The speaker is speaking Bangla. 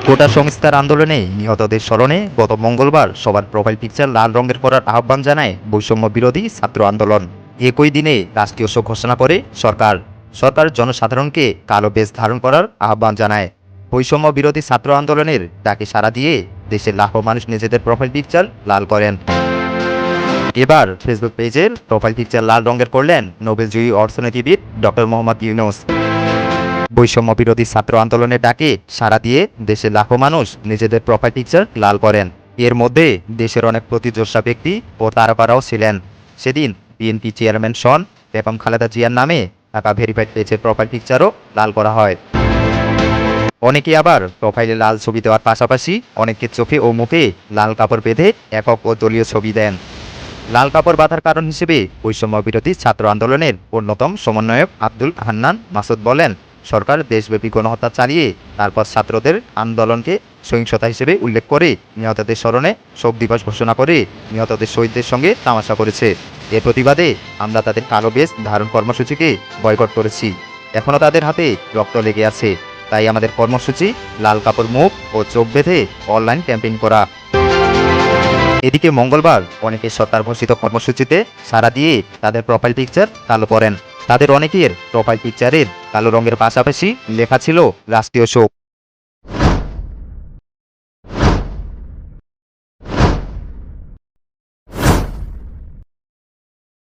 কোটা সংস্কার আন্দোলনে নিহতদের স্মরণে গত মঙ্গলবার সবার প্রোফাইল পিকচার লাল রঙের করার আহ্বান জানায় বৈষম্য বিরোধী ছাত্র আন্দোলন। একই দিনে রাষ্ট্রীয় শোক ঘোষণা করে সরকার জনসাধারণকে কালো বেশ ধারণ করার আহ্বান জানায়। বৈষম্য বিরোধী ছাত্র আন্দোলনের ডাকে সাড়া দিয়ে দেশের লাখো মানুষ নিজেদের প্রোফাইল পিকচার লাল করেন। এবার ফেসবুক পেজের প্রোফাইল পিকচার লাল রঙের করলেন নোবেলজয়ী অর্থনীতিবিদ ডক্টর মোহাম্মদ ইউনূস। বৈষম্য বিরোধী ছাত্র আন্দোলনের ডাকে সাড়া দিয়ে দেশের লাখো মানুষ নিজেদের প্রোফাইল পিকচার লাল করেন। এর মধ্যে দেশের অনেক প্রতিযোদ্ধা ব্যক্তি ও তারকারাও ছিলেন। সেদিন বিএনপি চেয়ারম্যান সন বেগম খালেদা জিয়ার নামে থাকা ভেরিফাইড পেজের প্রোফাইল পিকচারও লাল করা হয়। অনেকে আবার প্রোফাইলে লাল ছবি দেওয়ার পাশাপাশি অনেকের চোখে ও মুখে লাল কাপড় বেঁধে একক ও দলীয় ছবি দেন। লাল কাপড় বাঁধার কারণ হিসেবে বৈষম্য বিরোধী ছাত্র আন্দোলনের অন্যতম সমন্বয়ক আব্দুল হান্নান মাসুদ বলেন, সরকার দেশব্যাপী গণহত্যা চালিয়ে তারপর ছাত্রদের আন্দোলনকে সহিংসতা হিসেবে উল্লেখ করে নিহতদের স্মরণে শোক দিবস ঘোষণা করে নিহতদের শহীদদের সঙ্গে তামাশা করেছে। এর প্রতিবাদে আমরা তাদের কালো বেশ ধারণ কর্মসূচিকে বয়কট করেছি। এখনও তাদের হাতে রক্ত লেগে আছে। তাই আমাদের কর্মসূচি লাল কাপড় মুখ ও চোখ বেঁধে অনলাইন ক্যাম্পেইন করা। এদিকে মঙ্গলবার অনেকে সরকার ঘোষিত কর্মসূচিতে সাড়া দিয়ে তাদের প্রোফাইল পিকচার কালো করেন। তাদের অনেকের প্রোফাইল পিকচারের কালো রঙের পাশাপাশি লেখা ছিল রাষ্ট্রীয় শোক।